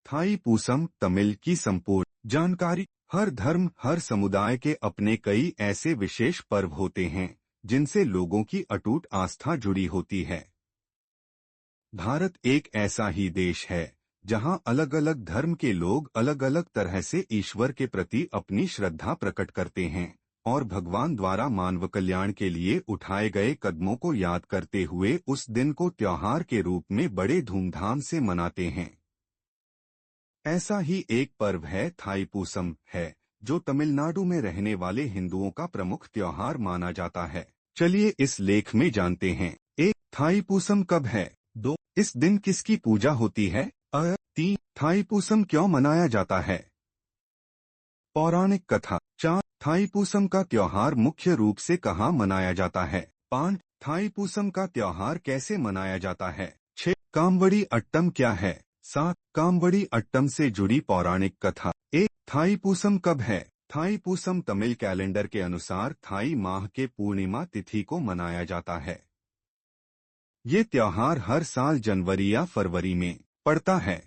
Thai Poosam Tamil की संपूर्ण जानकारी। हर धर्म हर समुदाय के अपने कई ऐसे विशेष पर्व होते हैं जिनसे लोगों की अटूट आस्था जुड़ी होती है। भारत एक ऐसा ही देश है जहां अलग अलग धर्म के लोग अलग अलग तरह से ईश्वर के प्रति अपनी श्रद्धा प्रकट करते हैं और भगवान द्वारा मानव कल्याण के लिए उठाए गए कदमों को याद करते हुए उस दिन को त्योहार के रूप में बड़े धूमधाम से मनाते हैं। ऐसा ही एक पर्व है थाईपूसम है, जो तमिलनाडु में रहने वाले हिंदुओं का प्रमुख त्योहार माना जाता है। चलिए इस लेख में जानते हैं। 1. थाईपूसम कब है? 2. इस दिन किसकी पूजा होती है? 3. थाईपूसम क्यों मनाया जाता है? पौराणिक कथा। 4. थाईपूसम का त्योहार मुख्य रूप से कहाँ मनाया जाता है? 5. थाईपूसम का त्योहार कैसे मनाया जाता है? 6. कामवड़ी अट्टम क्या है? 7. कामवड़ी अट्टम से जुड़ी पौराणिक कथा। 1. थाईपूसम कब है? थाईपूसम तमिल कैलेंडर के अनुसार थाई माह के पूर्णिमा तिथि को मनाया जाता है। ये त्योहार हर साल जनवरी या फरवरी में पड़ता है।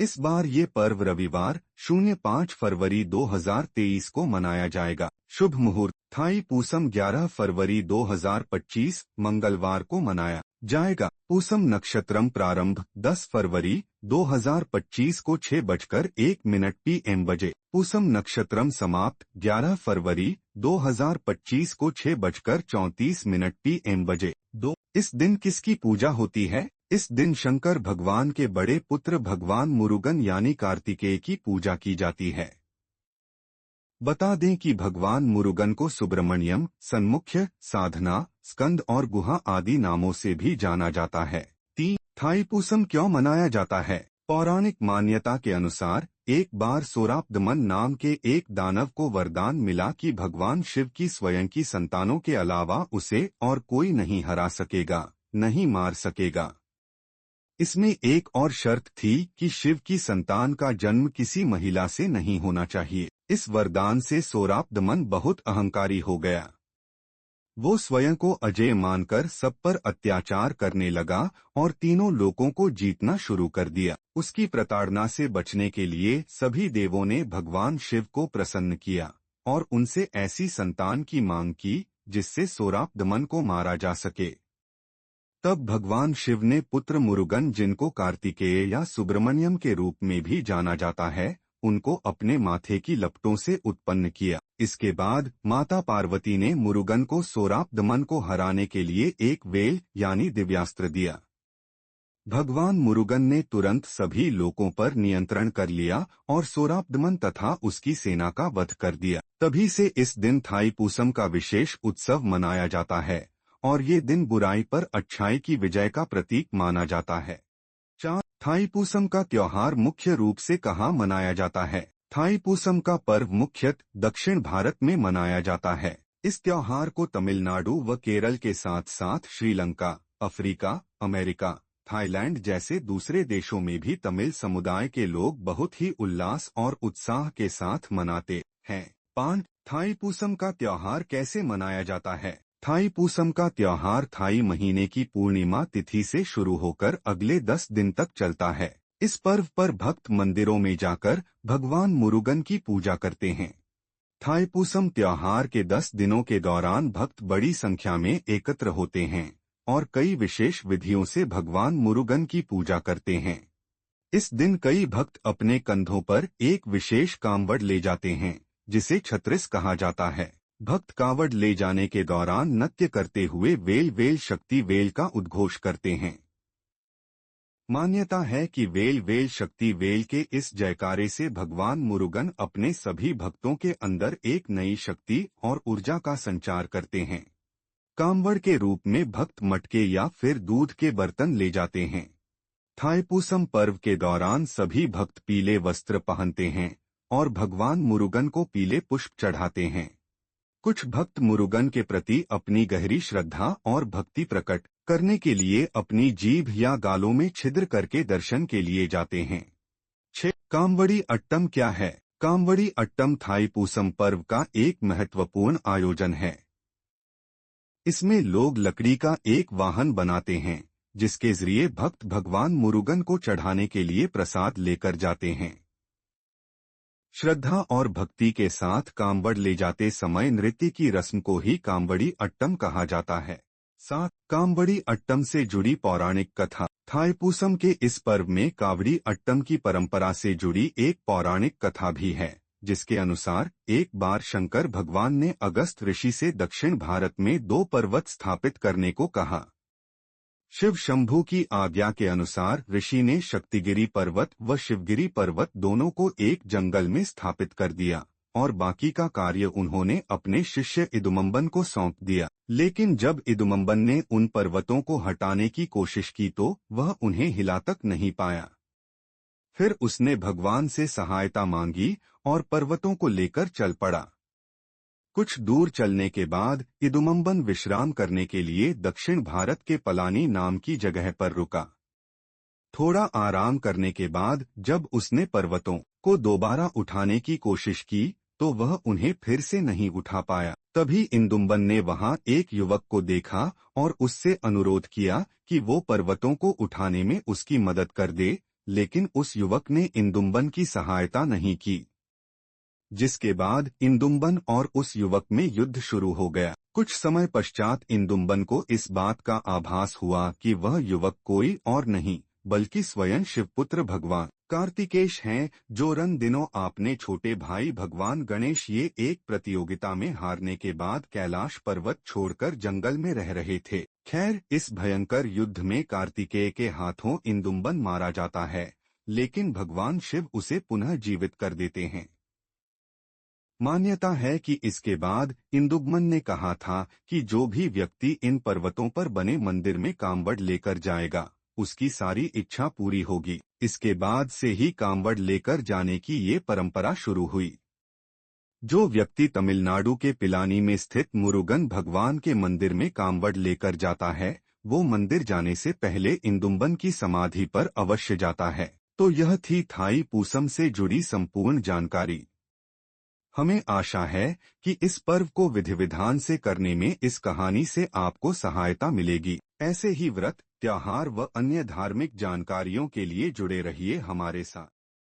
इस बार ये पर्व रविवार 05 फरवरी 2023 को मनाया जाएगा। शुभ मुहूर्त। थाईपूसम 11 फरवरी 2025 मंगलवार को मनाया जाएगा। पूसम नक्षत्रम प्रारंभ 10 फरवरी 2025 को 6:01 PM बजे। पूसम नक्षत्रम समाप्त 11 फरवरी 2025 को 6:34 PM बजे। 2. इस दिन किसकी पूजा होती है? इस दिन शंकर भगवान के बड़े पुत्र भगवान मुरुगन यानी कार्तिकेय की पूजा की जाती है। बता दें कि भगवान मुरुगन को सुब्रमण्यम, सन्मुख्य, साधना, स्कंद और गुहा आदि नामों से भी जाना जाता है। 3. थाईपूसम क्यों मनाया जाता है? पौराणिक मान्यता के अनुसार एक बार सोरापदमन नाम के एक दानव को वरदान मिला कि भगवान शिव की स्वयं की संतानों के अलावा उसे और कोई नहीं हरा सकेगा, नहीं मार सकेगा। इसमें एक और शर्त थी कि शिव की संतान का जन्म किसी महिला से नहीं होना चाहिए। इस वरदान से सोरापदमन बहुत अहंकारी हो गया। वो स्वयं को अजेय मानकर सब पर अत्याचार करने लगा और तीनों लोकों को जीतना शुरू कर दिया। उसकी प्रताड़ना से बचने के लिए सभी देवों ने भगवान शिव को प्रसन्न किया और उनसे ऐसी संतान की मांग की जिससे सोरापदमन को मारा जा सके। तब भगवान शिव ने पुत्र मुरुगन, जिनको कार्तिकेय या सुब्रमण्यम के रूप में भी जाना जाता है, उनको अपने माथे की लपटों से उत्पन्न किया। इसके बाद माता पार्वती ने मुरुगन को सोरापदमन को हराने के लिए एक वेल यानी दिव्यास्त्र दिया। भगवान मुरुगन ने तुरंत सभी लोकों पर नियंत्रण कर लिया और सोरापदमन तथा उसकी सेना का वध कर दिया। तभी से इस दिन थाईपूसम का विशेष उत्सव मनाया जाता है और ये दिन बुराई पर अच्छाई की विजय का प्रतीक माना जाता है। 4. थाईपूसम का त्योहार मुख्य रूप से कहाँ मनाया जाता है? थाईपूसम का पर्व मुख्यतः दक्षिण भारत में मनाया जाता है। इस त्योहार को तमिलनाडु व केरल के साथ साथ श्रीलंका, अफ्रीका, अमेरिका, थाईलैंड जैसे दूसरे देशों में भी तमिल समुदाय के लोग बहुत ही उल्लास और उत्साह के साथ मनाते हैं। 5. थाईपूसम का त्योहार कैसे मनाया जाता है? थाईपूसम का त्योहार थाई महीने की पूर्णिमा तिथि से शुरू होकर अगले 10 दिन तक चलता है। इस पर्व पर भक्त मंदिरों में जाकर भगवान मुरुगन की पूजा करते हैं। थाईपूसम त्योहार के 10 दिनों के दौरान भक्त बड़ी संख्या में एकत्र होते हैं और कई विशेष विधियों से भगवान मुरुगन की पूजा करते हैं। इस दिन कई भक्त अपने कंधों पर एक विशेष कांवड़ ले जाते हैं जिसे छत्रिस कहा जाता है। भक्त कांवड़ ले जाने के दौरान नृत्य करते हुए वेल वेल शक्ति वेल का उद्घोष करते हैं। मान्यता है कि वेल वेल शक्ति वेल के इस जयकारे से भगवान मुरुगन अपने सभी भक्तों के अंदर एक नई शक्ति और ऊर्जा का संचार करते हैं। कांवड़ के रूप में भक्त मटके या फिर दूध के बर्तन ले जाते हैं। थाईपूसम पर्व के दौरान सभी भक्त पीले वस्त्र पहनते हैं और भगवान मुरुगन को पीले पुष्प चढ़ाते हैं। कुछ भक्त मुरुगन के प्रति अपनी गहरी श्रद्धा और भक्ति प्रकट करने के लिए अपनी जीभ या गालों में छिद्र करके दर्शन के लिए जाते हैं। 6. कामवड़ी अट्टम क्या है? कामवड़ी अट्टम थाईपूसम पर्व का एक महत्वपूर्ण आयोजन है। इसमें लोग लकड़ी का एक वाहन बनाते हैं जिसके जरिए भक्त भगवान मुरुगन को चढ़ाने के लिए प्रसाद लेकर जाते हैं। श्रद्धा और भक्ति के साथ कांवड़ ले जाते समय नृत्य की रस्म को ही कांवड़ी अट्टम कहा जाता है। 7 कांवड़ी अट्टम से जुड़ी पौराणिक कथा। थाईपुसम के इस पर्व में कावड़ी अट्टम की परंपरा से जुड़ी एक पौराणिक कथा भी है, जिसके अनुसार एक बार शंकर भगवान ने अगस्त ऋषि से दक्षिण भारत में 2 पर्वत स्थापित करने को कहा। शिव शंभू की आज्ञा के अनुसार ऋषि ने शक्तिगिरी पर्वत व शिवगिरी पर्वत दोनों को एक जंगल में स्थापित कर दिया और बाकी का कार्य उन्होंने अपने शिष्य इदुमंबन को सौंप दिया। लेकिन जब इदुमंबन ने उन पर्वतों को हटाने की कोशिश की तो वह उन्हें हिला तक नहीं पाया। फिर उसने भगवान से सहायता मांगी और पर्वतों को लेकर चल पड़ा। कुछ दूर चलने के बाद इदुमंबन विश्राम करने के लिए दक्षिण भारत के पलानी नाम की जगह पर रुका। थोड़ा आराम करने के बाद जब उसने पर्वतों को दोबारा उठाने की कोशिश की तो वह उन्हें फिर से नहीं उठा पाया। तभी इदुमंबन ने वहां एक युवक को देखा और उससे अनुरोध किया कि वो पर्वतों को उठाने में उसकी मदद कर दे, लेकिन उस युवक ने इदुमंबन की सहायता नहीं की, जिसके बाद इदुमंबन और उस युवक में युद्ध शुरू हो गया। कुछ समय पश्चात इदुमंबन को इस बात का आभास हुआ कि वह युवक कोई और नहीं बल्कि स्वयं शिवपुत्र भगवान कार्तिकेय हैं, जो रन दिनों आपने छोटे भाई भगवान गणेश ये एक प्रतियोगिता में हारने के बाद कैलाश पर्वत छोड़कर जंगल में रह रहे थे। खैर, इस भयंकर युद्ध में कार्तिकेय के हाथों इदुमंबन मारा जाता है, लेकिन भगवान शिव उसे पुनः जीवित कर देते हैं। मान्यता है कि इसके बाद इदुमंबन ने कहा था कि जो भी व्यक्ति इन पर्वतों पर बने मंदिर में कांवड़ लेकर जाएगा उसकी सारी इच्छा पूरी होगी। इसके बाद से ही कांवड़ लेकर जाने की ये परंपरा शुरू हुई। जो व्यक्ति तमिलनाडु के पिलानी में स्थित मुरुगन भगवान के मंदिर में कांवड़ लेकर जाता है वो मंदिर जाने से पहले इदुमंबन की समाधि पर अवश्य जाता है। तो यह थी थाईपुसम से जुड़ी संपूर्ण जानकारी। हमें आशा है कि इस पर्व को विधि विधान से करने में इस कहानी से आपको सहायता मिलेगी। ऐसे ही व्रत, त्योहार व अन्य धार्मिक जानकारियों के लिए जुड़े रहिए हमारे साथ।